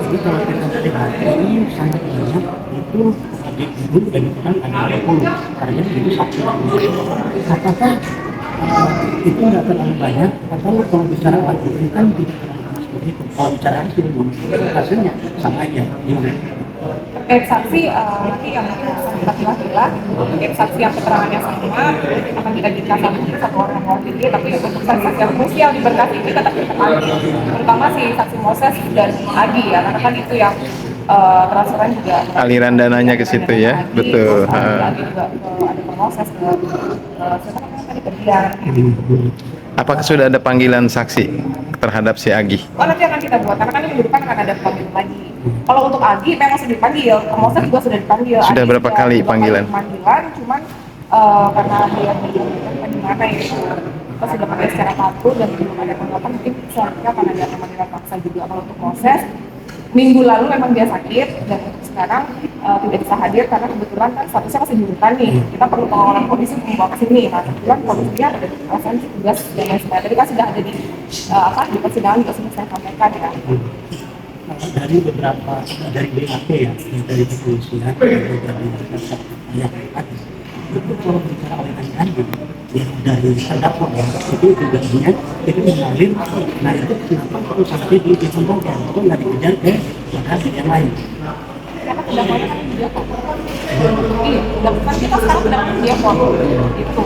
Jadi kalau kita lihat ini sangat banyak itu dulu dan bukan ada 20 karena itu satu. Apakah itu nggak terlalu banyak atau kalau bicara waktu itu kan tidak terlalu seperti itu. Kalau bicara hasilnya sama aja. Gimana? Terkait saksi, nanti yang kita pilah-pilah, terkait saksi yang keterangannya sama, akan kita jadikan satu orang mewakili, tapi untuk saksi yang krusial di berkas ini tetap kita panggil, terutama si saksi Moses dan Adi ya, karena kan itu yang transferan juga aliran dananya ke situ ya, betul. Adi juga ada proses ke siapa namanya tadi ke Dian. Apakah sudah ada panggilan saksi terhadap si Agih? Oh, nanti akan kita buat, karena kan minggu depan akan ada panggilan lagi. Kalau untuk Agi memang sudah dipanggil, ke Moses juga sudah dipanggil. Sudah Agi berapa juga kali dua panggilan? Panggilan, cuman karena dia di mana ya, kita sudah pakai secara kartu dan belum ada tanggapan, mungkin selanjutnya akan ada pemanggilan paksa juga. Kalau untuk Moses, minggu lalu memang dia sakit dan untuk sekarang tidak bisa hadir karena kebetulan kan statusnya masih di rutan nih. Kita perlu pengawalan polisi untuk membawa ke sini. Nah, kebetulan polisinya ada di kawasan tugas dan lain sebagainya. Tadi kan sudah ada di persidangan juga sudah saya sampaikan ya. Dari beberapa dari BAP ya, dari kepolisian dari beberapa yang itu kalau bicara oleh Andi yang dari terdakwa ya itu juga punya itu mengalir. Nah itu kenapa perlu sampai dikembangkan itu nggak dikejar ke lokasi yang lain? Karena pendakwanya kan dia kok. Iya, dan kita sekarang pendakwanya dia kok. Itu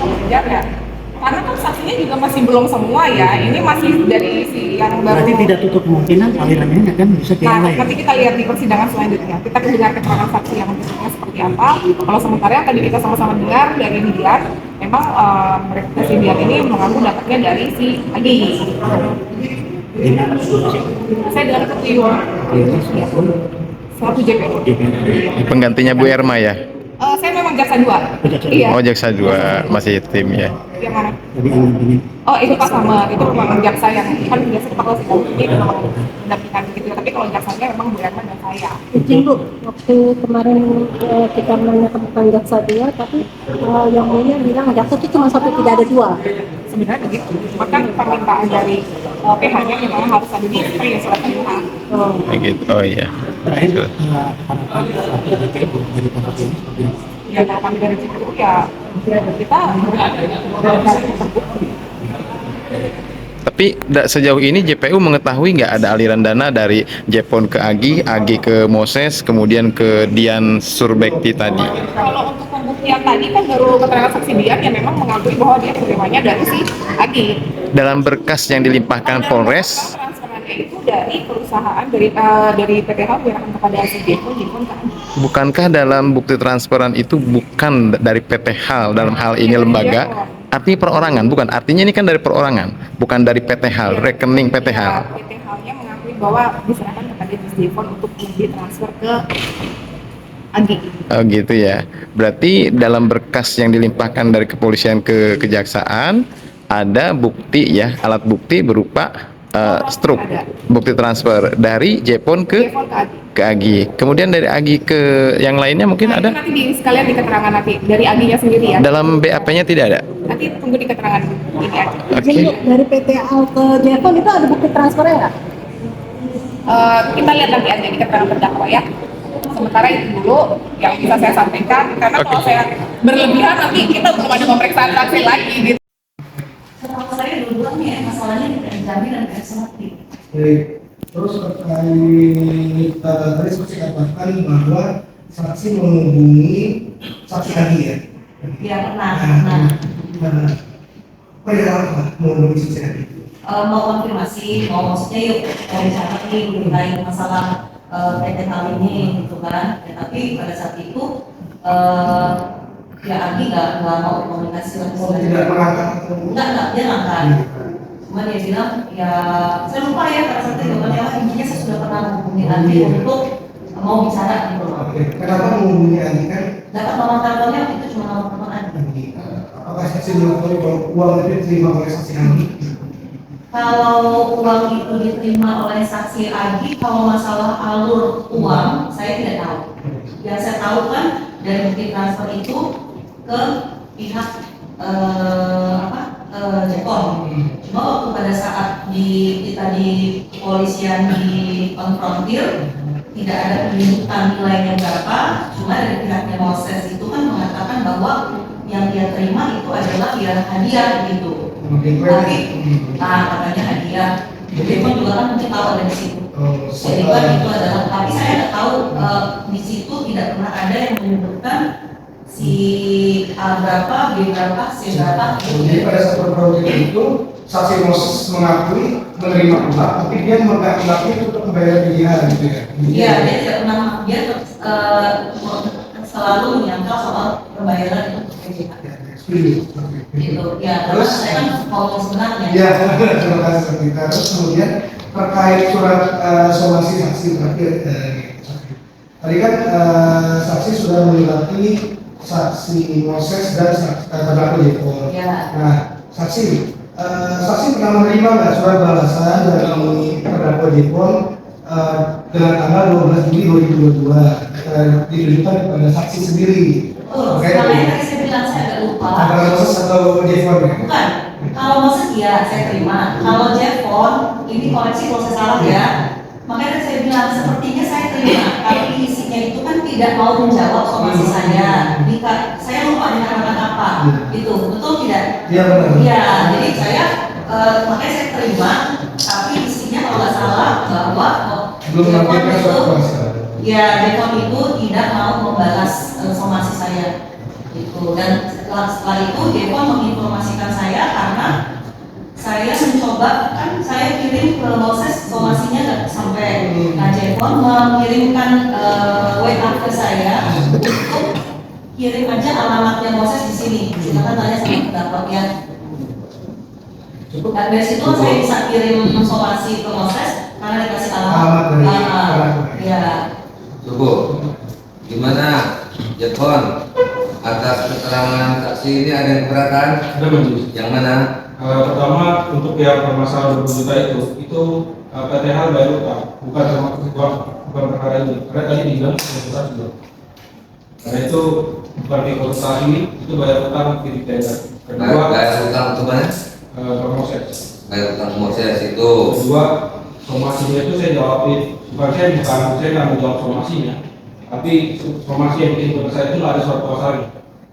kemudian ya. Karena kan saksinya juga masih belum semua ya. Ini masih dari si yang baru. Berarti tidak tutup kemungkinan alirannya kan bisa ke yang Nah, lain. nanti kita lihat di persidangan selanjutnya. Kita dengar keterangan saksi yang bentuknya seperti apa. Kalau sementara yang tadi kita sama-sama dengar dari Dian, memang mereka si Dian ini mengaku dapatnya dari si Adi. Saya dengar itu Tuyul. Iya. Selaku JPO. Penggantinya Bu Erma ya? Saya memang jaksa 2. Iya. Oh, jaksa 2 masih tim ya. Yang mana? Jadi ini Oh, itu Pak Sama. Itu memang jaksa yang kan biasa kita kalau sidang ini memang mendampingkan begitu. Tapi kalau jaksanya memang Bu Erma dan saya. Izin Bu, waktu kemarin kita menanyakan tentang jaksa dia, tapi yang mulia bilang jaksa itu cuma satu, tidak ada dua. Sebenarnya begitu. Maka permintaan dari PH-nya memang harus ada di surat permintaan. Begitu. Oh iya. terakhir harapan dari JPO dari tempat ini seperti apa? Ya harapan dari JPO ya kita berharap terbukti. Tapi sejauh ini JPU mengetahui nggak ada aliran dana dari Jepon ke Agi, Agi ke Moses, kemudian ke Dian Surbekti tadi? Kalau untuk pembuktian tadi kan baru keterangan saksi Dian yang memang mengakui bahwa dia penerimanya dari si Agi. Dalam berkas yang dilimpahkan Polres, Transferannya itu dari perusahaan dari PTH menyerahkan kepada si Jepon ke Agi. bukankah dalam bukti transferan itu bukan dari PT HAL dalam hal ini lembaga? Artinya perorangan, bukan? Artinya ini kan dari perorangan, bukan dari PT HAL, rekening PT HAL. PT HAL-nya mengakui bahwa diserahkan kepada Jepon untuk ditransfer ke Agi. Oh gitu ya. Berarti dalam berkas yang dilimpahkan dari kepolisian ke kejaksaan ada bukti ya, alat bukti berupa struk, bukti transfer dari Jepon ke Agi. Kemudian dari Agi ke yang lainnya mungkin ada? Nanti sekalian di keterangan nanti dari Aginya sendiri ya. Dalam BAP-nya tidak ada? Nanti tunggu di keterangan ini aja. Oke. Izin Bu, dari PTA ke Jepon itu ada bukti transfernya nggak? Kita lihat nanti aja di keterangan terdakwa ya. Sementara itu dulu yang bisa saya sampaikan, karena kalau saya berlebihan nanti kita belum ada pemeriksaan saksi lagi gitu. Kalau saya dulu nih masalahnya tidak dijamin dan tidak seperti. Terus terkait tadi seperti katakan bahwa saksi menghubungi saksi Agi ya. Ya pernah. Oh ya apa menghubungi saksi Agi? Mau konfirmasi, maksudnya yuk mau bicara nih mengenai masalah PT HAL ini gitu kan. Tapi pada saat itu ya Agi nggak mau komunikasi langsung. Tidak mengangkat atau Enggak dia ngangkat. Cuma dia bilang ya saya lupa ya pada saat itu jawabannya apa, intinya saya sudah pernah menghubungi Agi untuk mau bicara gitu. Oke. Kenapa menghubungi Agi kan? Dapat nomor teleponnya itu cuma nomor telepon Agi. Apakah saksi mengetahui bahwa uang itu diterima oleh saksi Agi? kalau uang itu diterima oleh saksi Agi, kalau masalah alur uang, saya tidak tahu. Yang saya tahu kan dari bukti transfer itu ke pihak Jepon. Cuma waktu pada saat kita di kepolisian dikonfrontir, tidak ada penunjukan nilainya berapa. Cuma dari pihaknya Moses itu kan mengatakan bahwa yang dia terima itu adalah ya hadiah gitu. Tapi, katanya hadiah. Jepon juga kan mungkin tahu ada di situ. Jadi kan itu adalah, tapi saya nggak tahu di situ tidak pernah ada yang menyebutkan si A berapa, B berapa, C berapa. Jadi pada saat berproses itu saksi Moses mengakui menerima uang, tapi dia mengakui untuk membayar pilihan gitu ya. Iya, dia tidak pernah, dia selalu menyangkal soal pembayaran itu ke PJH. Gitu. Ya, terus saya kan ngomong sebenarnya. Ya, terima kasih seperti itu. Terus kemudian terkait surat somasi saksi terakhir. Tadi kan saksi sudah menyurati saksi Moses dan terdakwa Jepon. Ya. Nah, saksi pernah menerima nggak surat balasan dari terdakwa Jepon dengan tanggal 12 Juli 2022 ditujukan kepada saksi sendiri? Makanya tadi saya bilang saya agak lupa. Antara Moses atau Jepon ya? Bukan. Kalau Moses ya saya terima. Kalau Jepon ini koreksi kalau saya salah ya. Makanya tadi saya bilang sepertinya saya terima, tapi isinya itu kan tidak mau menjawab somasi saya. Saya lupa dikatakan apa. Itu betul tidak? Iya benar. Iya. Jadi saya makanya saya terima, tapi isinya kalau nggak salah bahwa Belum menampilkan surat kuasa. ya Jepon itu tidak mau membalas somasi saya itu, dan setelah itu Jepon menginformasikan saya karena saya mencoba, kan saya kirim ke Moses somasinya nggak sampai. Nah Jepon mengirimkan WA ke saya untuk kirim aja alamatnya Moses di sini, silakan tanya sama pendampingnya. Dan dari situ saya bisa kirim somasi ke Moses karena dikasih alamat dari ya. Cukup. Gimana Jepon atas keterangan saksi ini ada yang keberatan? Ada majelis. Yang mana? Pertama untuk yang permasalahan 20 juta itu PTH bayar utang, bukan perkara ini. Karena tadi dibilang kita sudah. Karena itu bukan di kota ini, itu bayar utang di tender. Kedua, Bayar utang untuk mana? proses. Bayar utang proses itu. Kedua, somasinya itu saya jawabin. Saya nggak menjawab somasinya, tapi somasi yang bikin ke saya itu nggak ada surat kuasanya.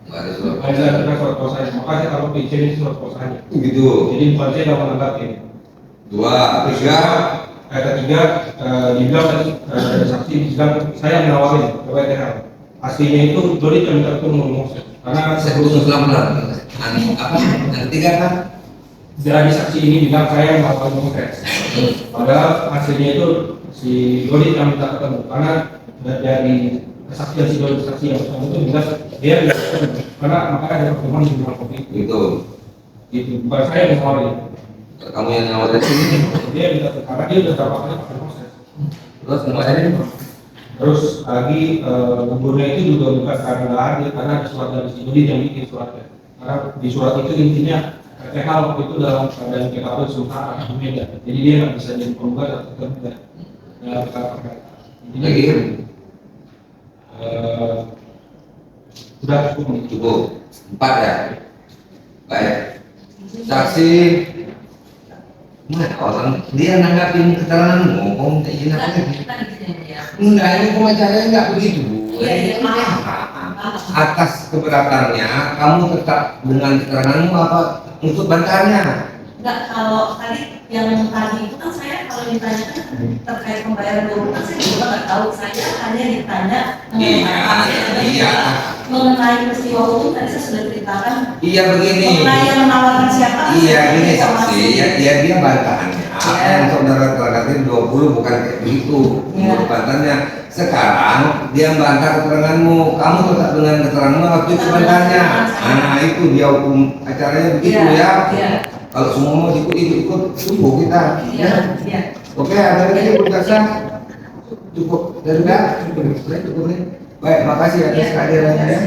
Nggak ada surat. Ada surat kuasanya, makanya kalau izin itu surat kuasanya. Begitu. Jadi bukan saya nggak menanggapi. Dua, tiga. Ketiga, dibilang tadi ada saksi bilang saya menawarin ke PTH. Aslinya itu Dodi yang minta ketemu Moses. Karena Saya belum selamat. Apa? Yang ketiga kan? dari saksi ini bilang saya menawarin Moses. Padahal aslinya itu si Dodi yang minta ketemu, karena dari kesaksian si Dodi, saksi yang ketemu itu jelas dia tidak ketemu, karena makanya ada pertemuan di rumah kopi Itu. gitu, bukan saya yang menawarin. Kamu yang nawarin sini. Dia minta, karena dia sudah berapa kali pakai Moses. Terus semuanya. Terus lagi gugurnya itu juga bukan karena nggak hadir, karena ada surat dari si Dodi yang bikin suratnya. Karena di surat itu intinya PTH waktu itu dalam keadaan PKP Sultan Beda, jadi dia nggak bisa jadi penggugat atau tergugat. Lagi. Sudah cukup. Cukup. 4 ya. Baik. Saksi. Mana orang dia nanggapin keterangan ngomong kayak gini apa lagi? Enggak, ini pemacaranya enggak begitu. Atas keberatannya, kamu tetap dengan keteranganmu apa untuk bantahannya? Enggak, kalau tadi yang tadi itu kan saya kalau ditanya terkait pembayaran dulu kan saya juga nggak tahu, saya hanya ditanya mengenai peristiwa hukum tadi saya sudah ceritakan. Iya begini. Mengenai yang menawarkan siapa? Iya gini saksi, ya dia bantahannya. Apa yang saudara terangkan 20 bukan kayak begitu. Menurut bantahannya. Sekarang dia membantah keteranganmu, kamu tetap dengan keteranganmu waktu itu bantahannya. Nah itu dia hukum acaranya begitu ya. Kalau semua mau ikut tunggu kita. Oke, ada lagi yang berkasa? Cukup dari cukup nih. Baik, makasih atas kehadirannya ya.